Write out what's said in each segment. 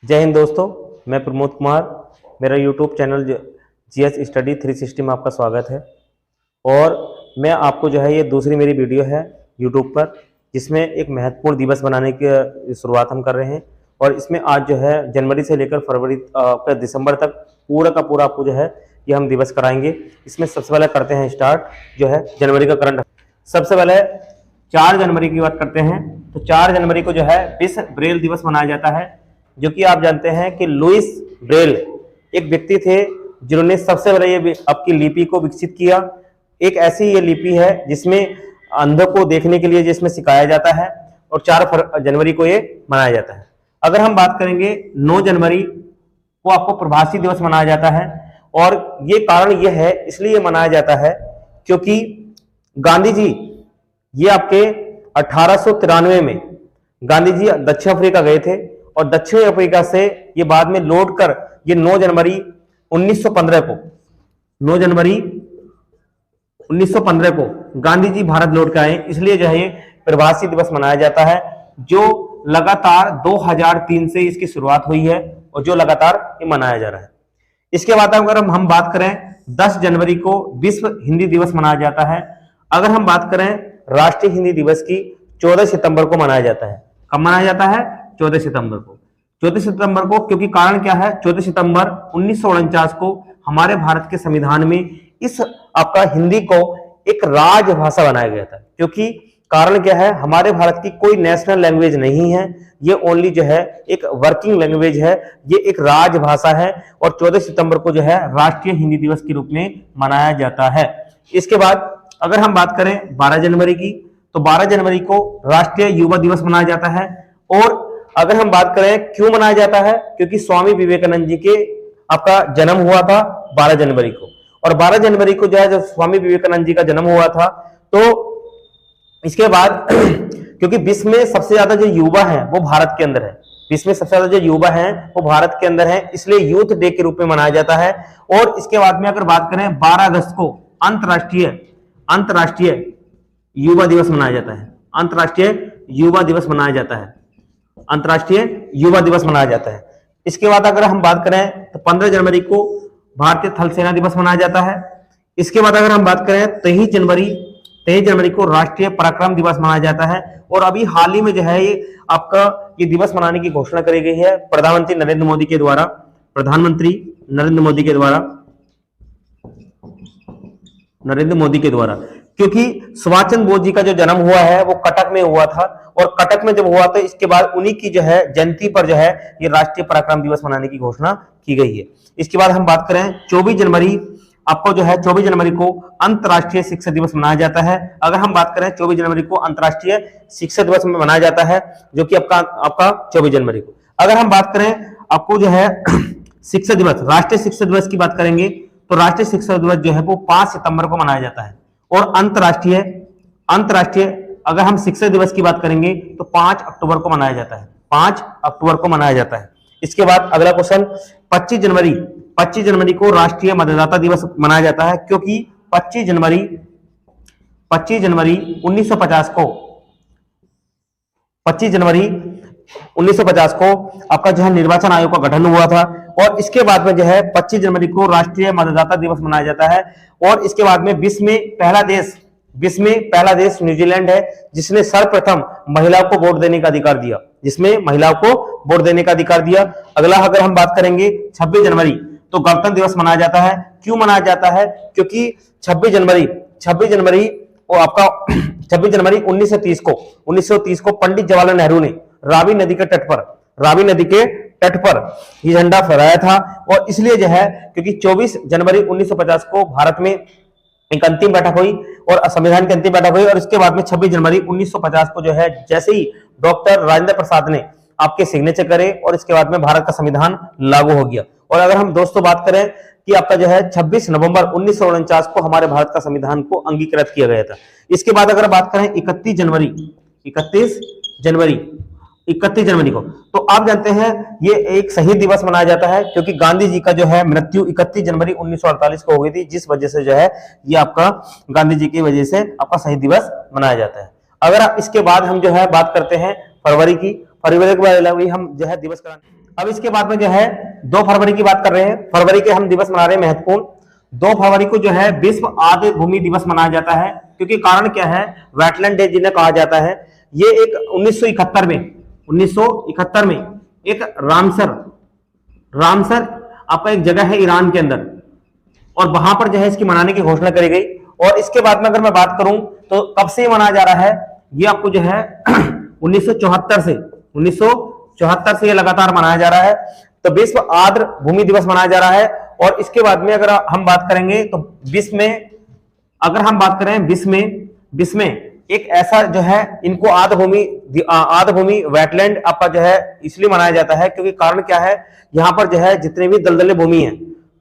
जय हिंद दोस्तों, मैं प्रमोद कुमार। मेरा यूट्यूब चैनल जीएस स्टडी 360 में आपका स्वागत है। और मैं आपको ये दूसरी मेरी वीडियो है यूट्यूब पर, जिसमें एक महत्वपूर्ण दिवस बनाने की शुरुआत हम कर रहे हैं। और इसमें आज जनवरी से लेकर फरवरी दिसंबर तक पूरा का पूरा आपको ये हम दिवस कराएंगे। इसमें सबसे पहले करते हैं स्टार्ट जनवरी का करंट। सबसे पहले 4 जनवरी की बात करते हैं। तो 4 जनवरी को विश्व ब्रेल दिवस मनाया जाता है, जो कि आप जानते हैं कि लुइस ब्रेल एक व्यक्ति थे जिन्होंने सबसे पहले ये आपकी लिपि को विकसित किया। एक ऐसी ये लिपि है जिसमें अंधों को देखने के लिए जिसमें सिखाया जाता है, और 4 जनवरी को ये मनाया जाता है। अगर हम बात करेंगे 9 जनवरी को आपको प्रवासी दिवस मनाया जाता है। और ये कारण ये है, इसलिए मनाया जाता है क्योंकि गांधी जी ये आपके 1893 में गांधी जी दक्षिण अफ्रीका गए थे, और दक्षिण अफ्रीका से ये बाद में लौट कर ये 9 जनवरी 1915 को 9 जनवरी 1915 को गांधी जी भारत लौट के आए। इसलिए ये प्रवासी दिवस मनाया जाता है, जो लगातार 2003 से इसकी शुरुआत हुई है और जो लगातार ये मनाया जा रहा है। इसके बाद अगर हम बात करें 10 जनवरी को विश्व हिंदी दिवस मनाया जाता है। अगर हम बात करें राष्ट्रीय हिंदी दिवस की 14 सितंबर को मनाया जाता है। कब मनाया जाता है? 14 सितंबर को। 14 सितंबर को क्योंकि कारण क्या है? 14 सितंबर 1949 को हमारे भारत के संविधान में इस आपका हिंदी को एक राजभाषा बनाया गया था। क्योंकि कारण क्या है? हमारे भारत की कोई नेशनल लैंग्वेज नहीं है, ये ओनली एक वर्किंग लैंग्वेज है, ये एक राजभाषा है। और 14 सितंबर को राष्ट्रीय हिंदी दिवस के रूप में मनाया जाता है। इसके बाद अगर हम बात करें 12 जनवरी की, तो 12 जनवरी को राष्ट्रीय युवा दिवस मनाया जाता है। और अगर हम बात करें क्यों मनाया जाता है, क्योंकि स्वामी विवेकानंद जी के आपका जन्म हुआ था 12 जनवरी को। और 12 जनवरी को जब स्वामी विवेकानंद जी का जन्म हुआ था, तो इसके बाद क्योंकि विश्व में सबसे ज्यादा जो युवा है वो भारत के अंदर है, विश्व में सबसे ज्यादा जो युवा है वो भारत के अंदर है, इसलिए यूथ डे के रूप में मनाया जाता है। और इसके बाद में अगर बात करें 12 अगस्त को अंतरराष्ट्रीय युवा दिवस मनाया जाता है। अंतरराष्ट्रीय युवा दिवस मनाया जाता है। अंतरराष्ट्रीय युवा दिवस मनाया जाता है। इसके बाद अगर हम बात करें तो 15 जनवरी को भारतीय थल सेना दिवस मनाया जाता है। इसके बाद अगर हम बात करें 23 जनवरी को राष्ट्रीय पराक्रम दिवस मनाया जाता है। और अभी हाल ही में ये आपका ये दिवस मनाने की घोषणा करी गई है प्रधानमंत्री नरेंद्र मोदी के द्वारा, क्योंकि सुभाष चंद्र बोस जी का जो जन्म हुआ है वो कटक में हुआ था। और कटक में जब हुआ तो इसके बाद उन्हीं की जयंती पर ये राष्ट्रीय पराक्रम दिवस मनाने की घोषणा की गई है। इसके बाद हम बात करें 24 जनवरी आपको 24 जनवरी को अंतर्राष्ट्रीय शिक्षक दिवस मनाया जाता है। अगर हम बात करें 24 जनवरी को अंतर्राष्ट्रीय शिक्षक दिवस में मनाया जाता है, जो कि आपका 24 जनवरी को। अगर हम बात करें आपको शिक्षक दिवस, राष्ट्रीय शिक्षक दिवस की बात करेंगे, तो राष्ट्रीय शिक्षक दिवस वो 5 सितंबर को मनाया जाता है। और अंतरराष्ट्रीय अगर हम शिक्षक दिवस की बात करेंगे तो 5 अक्टूबर को मनाया जाता है। 5 अक्टूबर को मनाया जाता है। इसके बाद अगला क्वेश्चन 25 जनवरी को राष्ट्रीय मतदाता दिवस मनाया जाता है, क्योंकि 25 जनवरी 1950 को 25 जनवरी 1950 को आपका निर्वाचन आयोग का गठन हुआ था। और इसके बाद में 25 जनवरी को राष्ट्रीय मतदाता दिवस मनाया जाता है। और इसके बाद में विश्व में पहला देश न्यूजीलैंड है, जिसने सर्वप्रथम महिलाओं को वोट देने का अधिकार दिया। अगला अगर हम बात करेंगे 26 जनवरी, तो गणतंत्र दिवस मनाया जाता है। क्यों मनाया जाता है? क्योंकि 26 जनवरी 1930 को पंडित जवाहरलाल नेहरू ने रावी नदी के तट पर ये झंडा फहराया था। और इसलिए क्योंकि 24 जनवरी 1950 को भारत में एक अंतिम बैठक हुई और संविधान की अंतिम बैठक हुई। और इसके बाद में 26 जनवरी 1950 को जैसे ही डॉक्टर राजेंद्र प्रसाद ने आपके सिग्नेचर करे, और इसके बाद में भारत का संविधान लागू हो गया। और अगर हम दोस्तों बात करें कि आपका 26 नवंबर 1949 को हमारे भारत का संविधान को अंगीकृत किया गया था। इसके बाद अगर बात करें 31 जनवरी को, तो आप जानते हैं ये एक शहीद दिवस मनाया जाता है, क्योंकि गांधी जी का मृत्यु 31 जनवरी 1948 को हो गई थी, जिस वजह से ये आपका गांधी जी की वजह से आपका शहीद दिवस मनाया जाता है। अगर आप इसके बाद हम बात करते हैं फरवरी के बारे में, हम दिवस कराने। अब इसके बाद में जो है 2 फरवरी की बात कर रहे हैं। फरवरी के हम दिवस मना रहे हैं महत्वपूर्ण। 2 फरवरी को जो है विश्व आर्द्र भूमि दिवस मनाया जाता है, क्योंकि कारण क्या है, वेटलैंड डे जिन्हें कहा जाता है। ये एक 1971 में एक रामसर आपका एक जगह है ईरान के अंदर, और वहां पर जो है इसकी मनाने की घोषणा करी गई। और इसके बाद में अगर मैं बात करूं तो कब से मनाया जा रहा है, ये आपको जो है 1974 से ये लगातार मनाया जा रहा है। तो विश्व आर्द्र भूमि दिवस मनाया जा रहा है। और इसके बाद में अगर हम बात करेंगे तो विश्व में, अगर हम बात करें विश्व में एक ऐसा जो है, इनको आर्द्र भूमि वेटलैंड आपका जो है इसलिए मनाया जाता है क्योंकि कारण क्या है, यहाँ पर जो है जितने भी दलदले भूमि है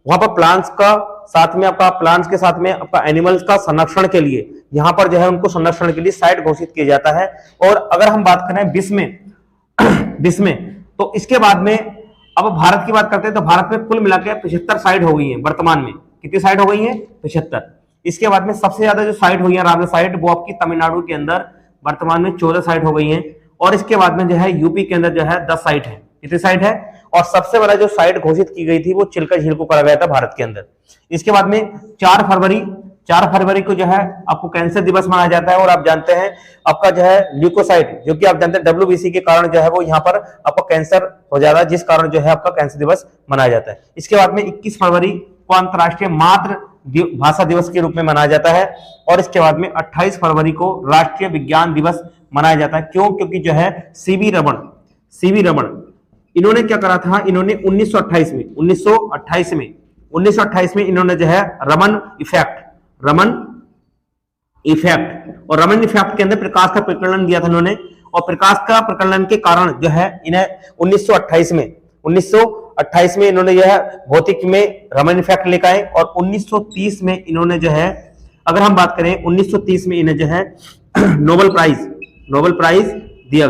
वहां पर प्लांट्स के साथ में आपका एनिमल्स का संरक्षण के लिए, यहाँ पर जो है उनको संरक्षण के लिए साइट घोषित किया जाता है। और अगर हम बात करें विश्व में तो इसके बाद में अब भारत की बात करते हैं तो भारत में कुल मिलाकर 75 साइट हो गई है वर्तमान में। कितनी साइट हो गई है? 75। इसके बाद में सबसे ज्यादा जो साइट हुई है रामसर साइट, वो आपकी तमिलनाडु के अंदर वर्तमान में 14 साइट हो गई है। और इसके बाद में जो है यूपी के अंदर जो है 10 साइट है। कितनी साइट है? और सबसे बड़ा जो साइट घोषित की गई थी वो चिल्का झील को करा गया था भारत के अंदर। इसके बाद में 4 फरवरी को जो है आपको कैंसर दिवस मनाया जाता है। और आप जानते हैं आपका जो है ल्यूकोसाइट, जो कि आप जानते हैं WBC के कारण जो है वो यहाँ पर आपका कैंसर हो जाता है, जिस कारण जो है आपका कैंसर दिवस मनाया जाता है। इसके बाद में 21 फरवरी को अंतर्राष्ट्रीय मातृ भाषा दिवस के रूप में मनाया जाता है। और इसके बाद में 28 फरवरी को राष्ट्रीय विज्ञान दिवस मनाया जाता है। क्यों? क्योंकि जो है सीवी रमन इन्होंने क्या करा था, इन्होंने 1928 में इन्होंने जो है रमन इफेक्ट और रमन इफेक्ट के अंदर प्रकाश का प्रकलन दिया था इन्होंने। और प्रकाश का प्रकलन के कारण जो है इन्हें 1928 में इन्होंने जो है भौतिक में रमन इफेक्ट लेकर आए। और 1930 में इन्होंने जो है, अगर हम बात करें 1930 में इन्हें जो है नोबेल प्राइज दिया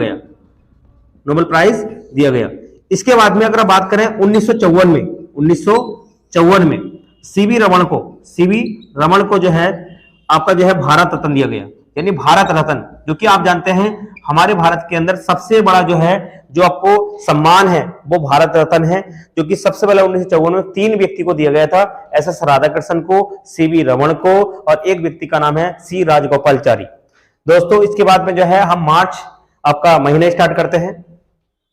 गया। इसके बाद में अगर आप बात करें 1954 में सीवी रमन को जो है आपका जो है भारत रत्न दिया गया, यानी भारत रत्न, जो कि आप जानते हैं हमारे भारत के अंदर सबसे बड़ा जो है जो आपको सम्मान है वो भारत रत्न है, जो कि सबसे पहले 1954 में 3 व्यक्ति को दिया गया था, SS राधाकृष्णन को, सीवी रमन को, और एक व्यक्ति का नाम है सी राजगोपालचारी। दोस्तों इसके बाद में जो है हम मार्च आपका महीने स्टार्ट करते हैं।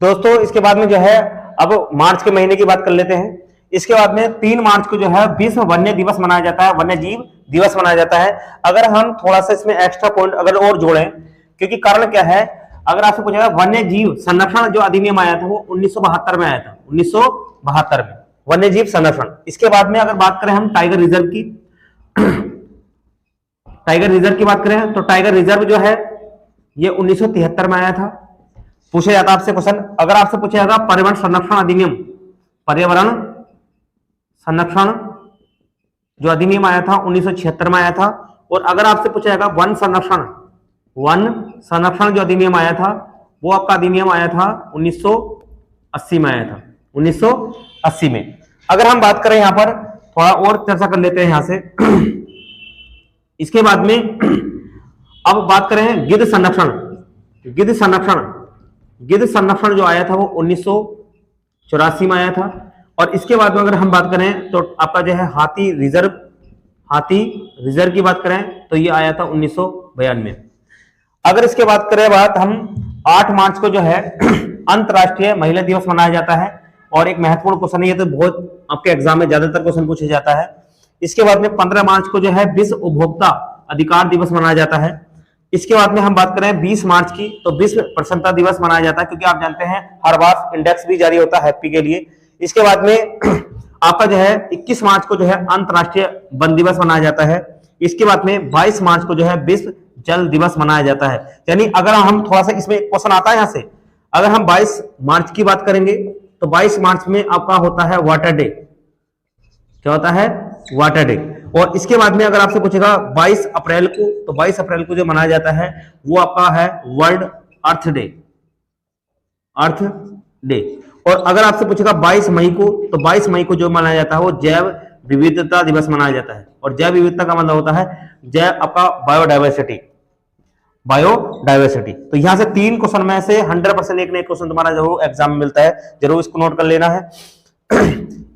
दोस्तों इसके बाद में जो है अब मार्च के महीने की बात कर लेते हैं। इसके बाद में 3 मार्च को जो है विश्व वन्य दिवस मनाया जाता है, वन्य जीव दिवस मनाया जाता है। अगर हम थोड़ा सा इसमें एक्स्ट्रा पॉइंट अगर और जोड़ें, क्योंकि कारण क्या है, अगर आपसे पूछा वन्य जीव संरक्षण जो अधिनियम आया था वो 1972 में आया था, 1972 में वन्य जीव संरक्षण। इसके बाद में अगर बात करें हम टाइगर रिजर्व की बात करें तो टाइगर रिजर्व जो है ये 1973 में आया था। पूछा जाता आपसे क्वेश्चन, अगर आपसे पूछा जाता पर्यावरण संरक्षण जो अधिनियम आया था 1976 में आया था। और अगर आपसे पूछा जाएगा वन संरक्षण जो अधिनियम आया था वो आपका अधिनियम आया था 1980 में आया था, 1980 में। अगर हम बात करें यहाँ पर थोड़ा और चर्चा कर लेते हैं यहाँ से। इसके बाद में अब बात करें गिद्ध संरक्षण जो आया था वो 1984 में आया था। और इसके बाद में अगर हम बात करें तो आपका जो है हाथी रिजर्व की बात करें तो ये आया था 1992। अगर इसके बात करें हम 8 मार्च को जो है अंतर्राष्ट्रीय महिला दिवस मनाया जाता है। और एक महत्वपूर्ण क्वेश्चन है, ये तो बहुत आपके एग्जाम में ज्यादातर क्वेश्चन पूछा जाता है। इसके बाद में 15 मार्च को जो है विश्व उपभोक्ता अधिकार दिवस मनाया जाता है। इसके बाद में हम बात करें 20 मार्च की तो विश्व प्रसन्नता दिवस मनाया जाता है, क्योंकि आप जानते हैं हर बार इंडेक्स भी जारी होता है हैप्पी के लिए। इसके बाद में आपका जो है 21 मार्च को जो है अंतर्राष्ट्रीय वन दिवस मनाया जाता है। इसके बाद में 22 मार्च को जो है विश्व जल दिवस मनाया जाता है। यानी अगर हम थोड़ा सा इसमें क्वेश्चन आता है यहाँ से, अगर हम 22 मार्च की बात करेंगे तो 22 मार्च में आपका होता है वाटर डे। क्या होता है? Water day. और इसके बाद में अगर आपसे पूछेगा 22 अप्रैल को, तो 22 अप्रैल को जो मनाया जाता है वो आपका है वर्ल्ड अर्थ डे। और अगर आपसे पूछेगा 22 मई को, तो 22 मई को जो मनाया जाता है वो जैव विविधता दिवस मनाया जाता है। और जैव विविधता का मतलब होता है जैव आपका बायोडाइवर्सिटी। बायोडाइवर्सिटी। तो यहां से 3 क्वेश्चन में से 100% एक ना एक क्वेश्चन तुम्हारा जरूर एग्जाम में मिलता है, जरूर इसको नोट कर लेना है।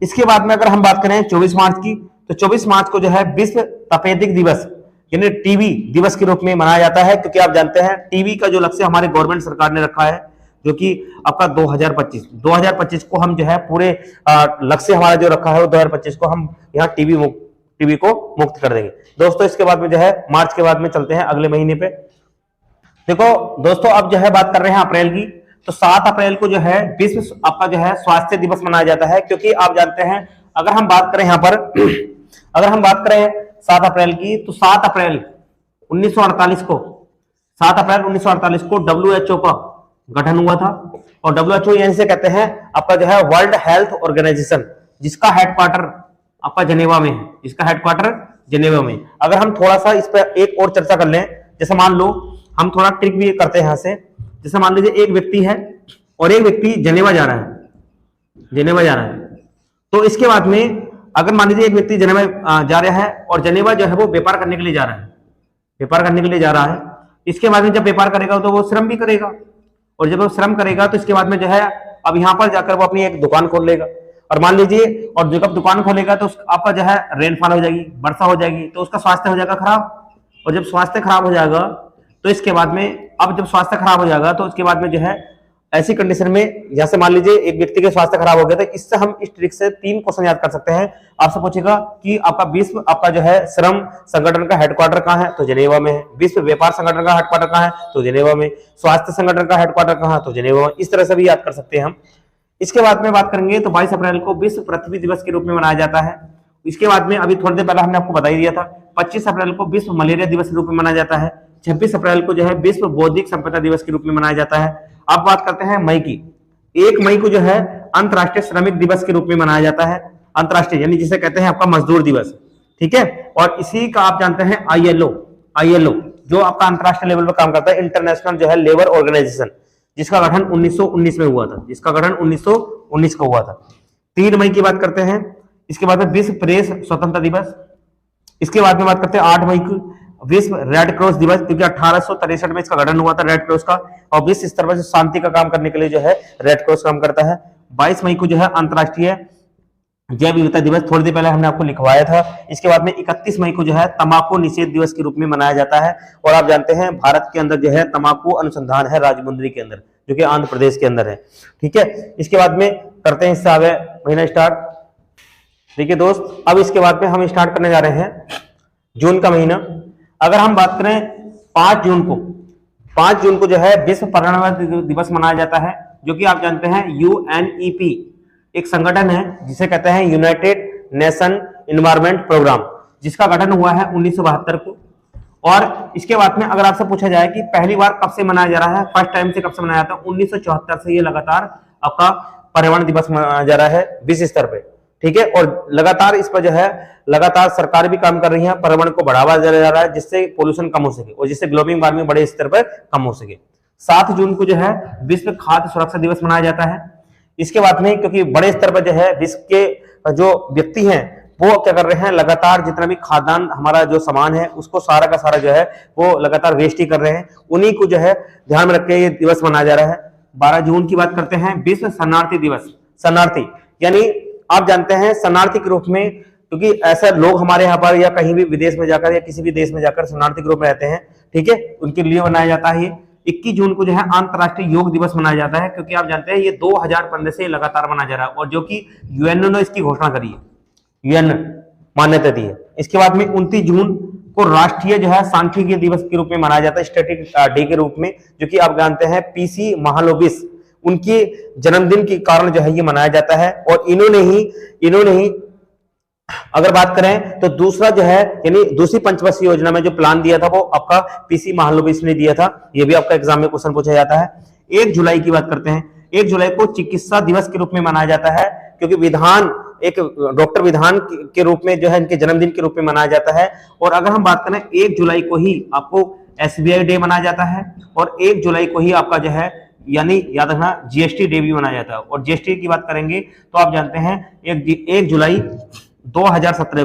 इसके बाद में अगर हम बात करें 24 मार्च की, तो 24 मार्च को जो है विश्व तपेदिक दिवस यानी टीबी दिवस के रूप में मनाया जाता है, क्योंकि आप जानते हैं टीबी का जो लक्ष्य हमारे गवर्नमेंट सरकार ने रखा है, जो कि आपका 2025 को हम जो है पूरे लक्ष्य हमारा जो रखा है वो 2025 को हम यहाँ टीबी को मुक्त कर देंगे दोस्तों। इसके बाद में जो है मार्च के बाद में चलते हैं अगले महीने पे। देखो दोस्तों, अब जो है बात कर रहे हैं अप्रैल की, तो 7 अप्रैल को जो है विश्व आपका जो है स्वास्थ्य दिवस मनाया जाता है, क्योंकि आप जानते हैं अगर हम बात करें यहाँ पर अगर हम बात करें 7 अप्रैल की, तो 7 अप्रैल 1948 को 7 अप्रैल 1948 को WHO का गठन हुआ था। और WHO यहीं से कहते हैं आपका जो है वर्ल्ड हेल्थ ऑर्गेनाइजेशन, जिसका हेडक्वार्टर आपका जेनेवा में है, जिसका हेडक्वार्टर जेनेवा में। अगर हम थोड़ा सा इस पर एक और चर्चा कर लें, जैसे मान लो हम थोड़ा ट्रिक भी करते हैं यहां से, जैसे मान लीजिए एक व्यक्ति है और एक व्यक्ति जेनेवा जा रहा है, तो इसके बाद में अगर मान लीजिए एक व्यक्ति जेनेवा जा रहा है और जेनेवा जो है वो व्यापार करने के लिए जा रहा है, इसके बाद में जब व्यापार करेगा तो वो श्रम भी करेगा, और जब वो श्रम करेगा तो इसके बाद में जो है अब यहाँ पर जाकर वो अपनी एक दुकान खोल लेगा, और मान लीजिए और जब दुकान खोलेगा तो आपका जो है रेनफॉल हो जाएगी, वर्षा हो जाएगी, तो उसका स्वास्थ्य हो जाएगा खराब। और जब स्वास्थ्य खराब हो जाएगा तो इसके बाद में जब स्वास्थ्य खराब हो जाएगा तो उसके बाद में जो है ऐसी कंडीशन में, जैसे मान लीजिए एक व्यक्ति के स्वास्थ्य खराब हो गया, तो इससे हम इस ट्रिक से 3 क्वेश्चन याद कर सकते हैं। आपसे पूछेगा कि आपका विश्व आपका जो है श्रम संगठन का हेडक्वार्टर कहाँ है, तो जेनेवा में है। विश्व व्यापार संगठन का हेडक्वार्टर कहाँ है, तो जेनेवा में। स्वास्थ्य संगठन का हेडक्वार्टर कहाँ है, तो जेनेवा में। इस तरह से भी याद कर सकते हैं हम। इसके बाद में बात करेंगे तो 22 अप्रैल को विश्व पृथ्वी दिवस के रूप में मनाया जाता है। इसके बाद में अभी थोड़ी देर पहले हमने आपको बता ही दिया था, 25 अप्रैल को विश्व मलेरिया दिवस के रूप में मनाया जाता है। 26 अप्रैल को जो है विश्व बौद्धिक संपदा दिवस के रूप में मनाया जाता है। अब बात करते हैं मई की। 1 मई को जो है अंतर्राष्ट्रीय श्रमिक दिवस के रूप में मनाया जाता है, अंतर्राष्ट्रीय यानी जिसे कहते हैं आपका मजदूर दिवस, ठीक है। और इसी का आप जानते हैं ILO जो आपका अंतर्राष्ट्रीय लेवल पर काम करता है, इंटरनेशनल जो है लेबर ऑर्गेनाइजेशन, जिसका गठन 1919 में हुआ था, 1919 को हुआ था। 3 मई की बात करते हैं। इसके बाद में विश्व प्रेस स्वतंत्रता दिवस। इसके बाद में बात करते हैं 8 मई को विश्व रेड क्रॉस दिवस, क्योंकि 1863 में इसका गठन हुआ था रेड क्रॉस का, और विश्व स्तर पर शांति का काम करने के लिए जो है रेड क्रॉस काम करता है। 22 मई को जो है अंतर्राष्ट्रीय जैव विविधता दिवस, थोड़ी देर पहले हमने आपको लिखवाया था। इसके बाद में 31 मई को जो है तंबाकू निषेध दिवस के रूप में मनाया जाता है। और आप जानते हैं भारत के अंदर जो है तंबाकू अनुसंधान है राजमुंद्री के अंदर, जो कि आंध्र प्रदेश के अंदर है, ठीक है। इसके बाद में करते हैं इससे आगे महीना स्टार्ट। देखिए दोस्त, अब इसके बाद में हम स्टार्ट करने जा रहे हैं जून का महीना। अगर हम बात करें 5 जून को जो है विश्व पर्यावरण दिवस मनाया जाता है, जो कि आप जानते हैं UNEP एक संगठन है जिसे कहते हैं यूनाइटेड नेशन एनवायरनमेंट प्रोग्राम, जिसका गठन हुआ है 1972 को। और इसके बाद में अगर आपसे पूछा जाए कि पहली बार कब से मनाया जा रहा है, फर्स्ट टाइम से कब से मनाया था, 1974 से ये लगातार आपका पर्यावरण दिवस मनाया जा रहा है विश्व स्तर पे, ठीक है। और लगातार इस पर जो है लगातार सरकार भी काम कर रही है, पर्यावरण को बढ़ावा दिया जा रहा है, जिससे पोल्यूशन कम हो सके और जिससे ग्लोबल वार्मिंग बड़े स्तर पर कम हो सके। 7 जून को जो है विश्व खाद्य सुरक्षा दिवस मनाया जाता है। इसके बाद में क्योंकि बड़े स्तर पर जो है विश्व के जो व्यक्ति हैं वो क्या कर रहे हैं, लगातार जितना भी खाद्यान्न हमारा जो सामान है उसको सारा का सारा जो है वो लगातार वेस्ट ही कर रहे हैं, उन्हीं को जो है ध्यान में रख के ये दिवस मनाया जा रहा है। 12 जून की बात करते हैं, विश्व शरणार्थी दिवस। शरणार्थी यानी आप जानते हैं शरणार्थी के रूप में, क्योंकि ऐसा लोग हमारे यहाँ पर या कहीं भी विदेश में जाकर या किसी भी देश में जाकर शरणार्थी के रूप में रहते हैं, ठीक है, उनके लिए मनाया जाता है। 21 जून को जो है अंतर्राष्ट्रीय योग दिवस मनाया जाता है, क्योंकि आप जानते हैं ये 2015 से लगातार मनाया जा रहा है, और जो कि यूएनओ ने इसकी घोषणा करी है, यूएन मान्यता दी है। इसके बाद में 29 जून को राष्ट्रीय जो है सांख्यिकी दिवस के रूप में मनाया जाता है, स्टैटिक डे के रूप में, जो कि आप जानते हैं PC महालोबिस उनके जन्मदिन के कारण जो है ये मनाया जाता है। और इन्होंने ही अगर बात करें तो दूसरा जो है यानी दूसरी पंचवर्षीय योजना में जो प्लान दिया था वो आपका PC महालोबिस ने दिया था, ये भी आपका एग्जाम में क्वेश्चन पूछा जाता है। 1 जुलाई की बात करते हैं। 1 जुलाई को चिकित्सा दिवस के रूप में मनाया जाता है, क्योंकि विधान एक डॉक्टर विधान के रूप में जो है इनके जन्मदिन के रूप में मनाया जाता है। और अगर हम बात करें 1 जुलाई को ही आपको SBI डे मनाया जाता है, और 1 जुलाई को ही आपका जो है यानी याद रखना GST डे भी मनाया जाता है। और GST की बात करेंगे तो आप जानते हैं 1 जुलाई 2017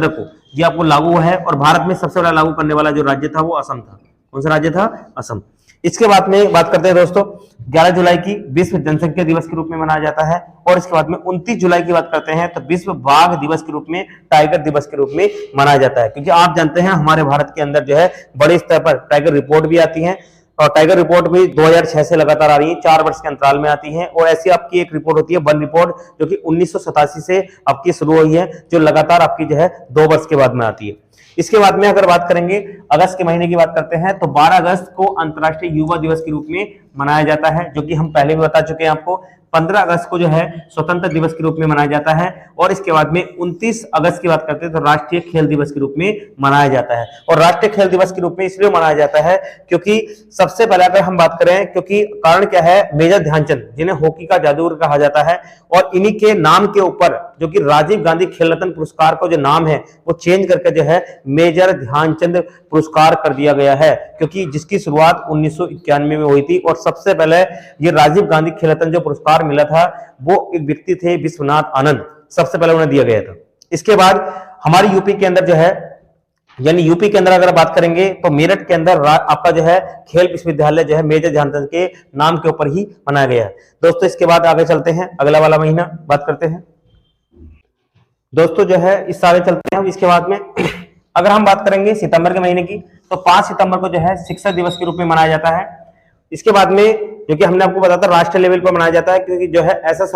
को ये आपको लागू हुआ है। और भारत में सबसे बड़ा लागू करने वाला जो राज्य था वो असम था। कौन सा राज्य था? असम। इसके बाद में बात करते हैं दोस्तों, 11 जुलाई की विश्व जनसंख्या दिवस के रूप में मनाया जाता है। और इसके बाद में 29 जुलाई की बात करते हैं तो विश्व बाघ दिवस के रूप में, टाइगर दिवस के रूप में मनाया जाता है। क्योंकि आप जानते हैं हमारे भारत के अंदर जो है बड़े स्तर पर टाइगर रिपोर्ट भी आती है, और टाइगर रिपोर्ट भी 2006 से लगातार आ रही है, 4 वर्ष के अंतराल में आती है। और ऐसी आपकी एक रिपोर्ट होती है वन रिपोर्ट, जो कि 1987 से आपकी शुरू हुई है, जो लगातार आपकी जो है 2 वर्ष के बाद में आती है। इसके बाद में अगर बात करेंगे अगस्त के महीने की बात करते हैं तो 12 अगस्त को अंतर्राष्ट्रीय युवा दिवस के रूप में मनाया जाता है, जो कि हम पहले भी बता चुके हैं आपको। 15 अगस्त को जो है स्वतंत्र दिवस के रूप में मनाया जाता है। और इसके बाद में 29 अगस्त की बात करते हैं तो राष्ट्रीय खेल दिवस के रूप में मनाया जाता है। और राष्ट्रीय खेल दिवस के रूप में इसलिए मनाया जाता है क्योंकि सबसे पहले अगर हम बात करें, क्योंकि कारण क्या है, मेजर ध्यानचंद जिन्हें हॉकी का जादूगर कहा जाता है, और इन्हीं के नाम के ऊपर जो कि राजीव गांधी खेल रत्न पुरस्कार का जो नाम है वो चेंज करके जो है मेजर ध्यानचंद पुरस्कार कर दिया गया है। क्योंकि जिसकी शुरुआत 1991 में हुई थी, और सबसे पहले ये राजीव गांधी खेल रत्न जो पुरस्कार मिला था वो एक व्यक्ति थे विश्वनाथ आनंद, सबसे पहले उन्हें दिया गया था। इसके बाद हमारी यूपी के अंदर जो है, यानी यूपी के अंदर अगर बात करेंगे तो मेरठ के अंदर आपका जो है खेल विश्वविद्यालय जो है मेजर ध्यानचंद के नाम के ऊपर ही बनाया गया है। दोस्तों इसके बाद आगे चलते हैं, अगला वाला महीना बात करते हैं दोस्तों जो है, इससे आगे चलते हैं। इसके बाद में अगर हम बात करेंगे सितंबर के महीने की तो 5 सितंबर को जो है शिक्षक दिवस के रूप में मनाया जाता है। इसके बाद में जो कि हमने आपको बताया था राष्ट्रीय लेवल पर मनाया जाता है, क्योंकि जो है एस एस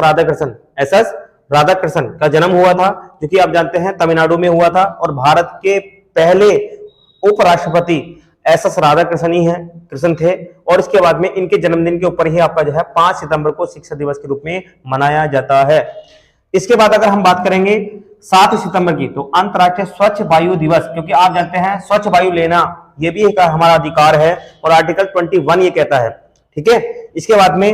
राधाकृष्णन का जन्म हुआ था, जो कि आप जानते हैं तमिलनाडु में हुआ था। और भारत के पहले उपराष्ट्रपति एस एस राधाकृष्णन थे। और इसके बाद में इनके जन्मदिन के ऊपर ही आपका जो है 5 सितंबर को शिक्षक दिवस के रूप में मनाया जाता है। इसके बाद अगर हम बात करेंगे 7 सितंबर की तो अंतर्राष्ट्रीय स्वच्छ वायु दिवस, क्योंकि आप जानते हैं स्वच्छ वायु लेना ये भी एक हमारा अधिकार है, और आर्टिकल 21 ये कहता है। ठीक है। इसके बाद में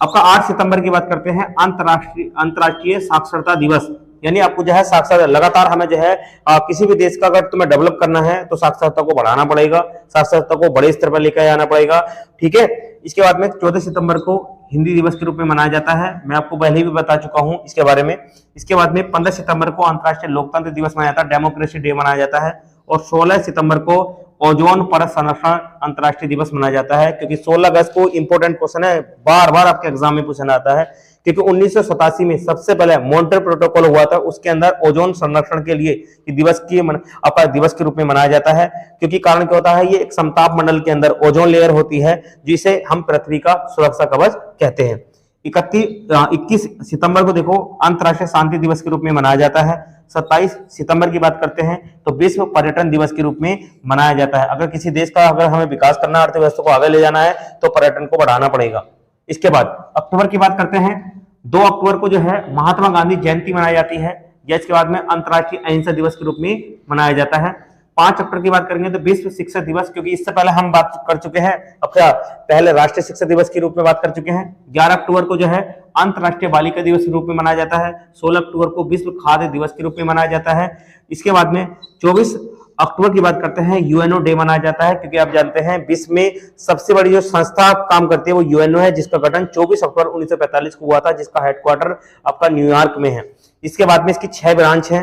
आपका 8 सितंबर की बात करते हैं अंतर्राष्ट्रीय साक्षरता दिवस, यानी आपको जो है साक्षरता लगातार हमें जो है किसी भी देश का अगर तुम्हें डेवलप करना है तो साक्षरता को बढ़ाना पड़ेगा, साक्षरता को बड़े स्तर पर लेकर जाना पड़ेगा। ठीक है। इसके बाद में 14 सितंबर को हिंदी दिवस के रूप में मनाया जाता है, मैं आपको पहले भी बता चुका हूं इसके बारे में। इसके बाद में 15 सितंबर को अंतर्राष्ट्रीय लोकतंत्र दिवस मनाया जाता है, डेमोक्रेसी डे मनाया जाता है। और 16 सितंबर को ओजोन परत संरक्षण अंतर्राष्ट्रीय दिवस मनाया जाता है, क्योंकि 16 अगस्त को इंपोर्टेंट क्वेश्चन है, बार बार आपके एग्जाम में पूछा आता है, क्योंकि 1987 में सबसे पहले मॉन्ट्रियल प्रोटोकॉल हुआ था, उसके अंदर ओजोन संरक्षण के लिए दिवस की आपका दिवस के रूप में मनाया जाता है। क्योंकि कारण क्या होता है, ये एक समताप मंडल के अंदर ओजोन लेयर होती है जिसे हम पृथ्वी का सुरक्षा कवच कहते हैं। 21 सितंबर को देखो अंतर्राष्ट्रीय शांति दिवस के रूप में मनाया जाता है। 27 सितंबर की बात करते हैं तो विश्व पर्यटन दिवस के रूप में मनाया जाता है। अगर किसी देश का अगर हमें विकास करना है, अर्थव्यवस्था को आगे ले जाना है तो पर्यटन को बढ़ाना पड़ेगा। इसके बाद अक्टूबर की बात करते हैं, 2 अक्टूबर को जो है महात्मा गांधी जयंती मनाई जाती है, या इसके बाद में अंतर्राष्ट्रीय अहिंसा दिवस के रूप में मनाया जाता है। 5 अक्टूबर की बात करेंगे तो विश्व शिक्षक दिवस, क्योंकि इससे पहले हम बात कर चुके हैं, अब क्या पहले राष्ट्रीय शिक्षक दिवस के रूप में बात कर चुके हैं। 11 अक्टूबर को जो है अंतर्राष्ट्रीय बालिका दिवस के रूप में मनाया जाता है। 16 अक्टूबर को विश्व खाद्य दिवस के रूप में मनाया जाता है। इसके बाद में 24 अक्टूबर की बात करते हैं, यूएनओ डे मनाया जाता है, क्योंकि आप जानते हैं विश्व में सबसे बड़ी जो संस्था काम करती है वो यूएनओ है, जिसका गठन 24 अक्टूबर 1945 को हुआ था, जिसका हेडक्वार्टर आपका न्यूयॉर्क में है। इसके बाद में इसकी 6 ब्रांच है।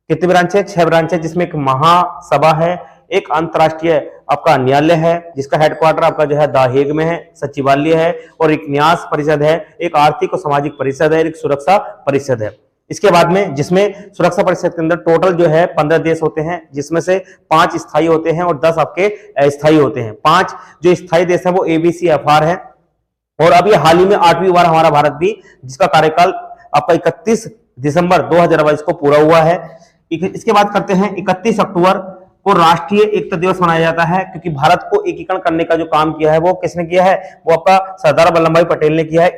कितनी ब्रांच है? 6 ब्रांच है, जिसमें एक महासभा है, एक अंतर्राष्ट्रीय आपका न्यायालय है जिसका हेडक्वार्टर आपका जो है द हेग में है, सचिवालय है, और एक न्यास परिषद है, एक आर्थिक और सामाजिक परिषद है, एक सुरक्षा परिषद है। इसके बाद में जिसमें सुरक्षा परिषद के अंदर टोटल जो है 15 देश होते हैं, जिसमें से 5 स्थायी होते हैं और 10 आपके अस्थायी होते हैं। 5 जो स्थायी देश है वो ABCFR है, और अभी हाल ही में 8वीं बार हमारा भारत भी, जिसका कार्यकाल आपका 31 दिसंबर 2022 को पूरा हुआ है। इसके बाद करते हैं 31 अक्टूबर को राष्ट्रीय एकता दिवस मनाया जाता है, क्योंकि भारत को एकीकरण करने का जो काम किया है वो किसने किया है? वो आपका सरदार वल्लभ भाई पटेल ने किया है।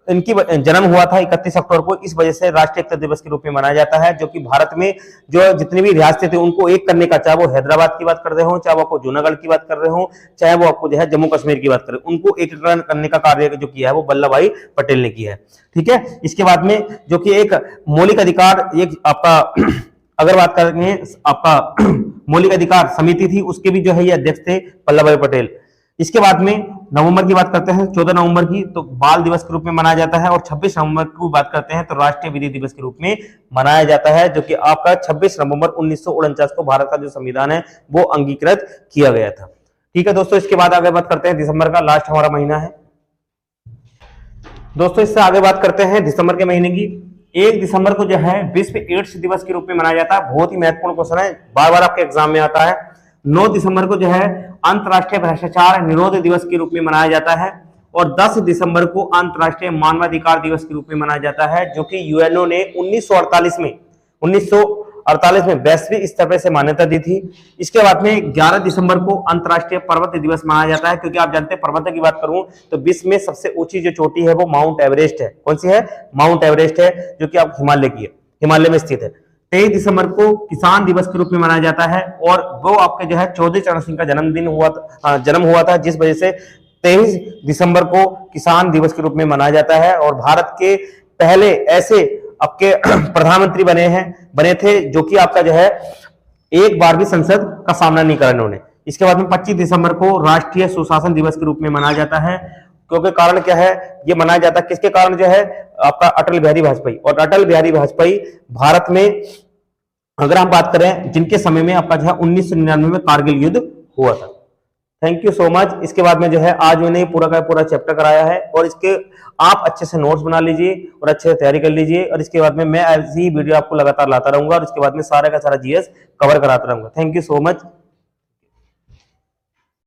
इनकी जन्म हुआ था 31 अक्टूबर को, इस वजह से राष्ट्रीय एकता दिवस के रूप में मनाया जाता है, जो कि भारत में जो जितनी भी रियासतें थी उनको एक करने का, चाहे वो हैदराबाद की बात कर रहे हो, चाहे वो आपको जूनागढ़ की बात कर रहे हो, चाहे वो आपको जो है जम्मू कश्मीर की बात कर रहे हो, उनको एकीकरण करने का कार्य जो किया है वो वल्लभ भाई पटेल ने किया है। ठीक है। इसके बाद में जो कि एक मौलिक अधिकार, एक आपका अगर बात करेंगे आपका मौलिक अधिकार समिति थी, उसके भी जो है ये अध्यक्ष थे वल्लभ भाई पटेल। इसके बाद में नवंबर की बात करते हैं 14 नवंबर की, तो बाल दिवस के रूप में मनाया जाता है। और 26 नवंबर की बात करते हैं तो राष्ट्रीय विधि दिवस के रूप में मनाया जाता है, जो कि आपका 26 नवंबर 1949 को भारत का जो संविधान है वो अंगीकृत किया गया था। ठीक है दोस्तों, इसके बाद आगे बात करते हैं दिसंबर का, लास्ट हमारा महीना है दोस्तों। इससे आगे बात करते हैं दिसंबर के महीने की। 1 दिसंबर को जो है विश्व एड्स दिवस के रूप में मनाया जाता है। बहुत ही महत्वपूर्ण क्वेश्चन है, बार बार आपके एग्जाम में आता है। 9 दिसंबर को जो है अंतर्राष्ट्रीय भ्रष्टाचार निरोध दिवस के रूप में मनाया जाता है। और 10 दिसंबर को अंतर्राष्ट्रीय मानवाधिकार दिवस के रूप में मनाया जाता है, जो कि यूएनओ ने 1948 में वैश्विक स्तर पर से मान्यता दी थी। इसके बाद में 11 दिसंबर को अंतर्राष्ट्रीय पर्वत दिवस मनाया जाता है, क्योंकि आप जानते हैं पर्वत की बात करूं तो विश्व में सबसे ऊंची जो चोटी है वो माउंट एवरेस्ट है। कौन सी है? माउंट एवरेस्ट है, जो कि आप हिमालय की है, हिमालय में स्थित है। 23 दिसंबर को किसान दिवस के रूप में मनाया जाता है, और वो आपके जो है चौधरी चरण सिंह का जन्म हुआ था, जिस वजह से 23 दिसंबर को किसान दिवस के रूप में मनाया जाता है। और भारत के पहले ऐसे आपके प्रधानमंत्री बने थे जो कि आपका जो है एक बार भी संसद का सामना नहीं करा इन्होंने। इसके बाद में 25 दिसंबर को राष्ट्रीय सुशासन दिवस के रूप में मनाया जाता है, क्योंकि कारण क्या है ये मनाया जाता है, किसके कारण जो है आपका अटल बिहारी वाजपेयी। और अटल बिहारी वाजपेयी भारत में अगर हम बात करें जिनके समय में आपका जो है 1999 में कारगिल युद्ध हुआ था। Thank you so much. इसके बाद में जो है आज मैंने पूरा का पूरा चैप्टर कराया है, और इसके आप अच्छे से नोट्स बना लीजिए और अच्छे से तैयारी कर लीजिए। और इसके बाद में मैं ऐसी ही वीडियो आपको लगातार लाता रहूंगा, और इसके बाद में सारा का सारा जीएस कवर कराता रहूंगा। Thank you so much.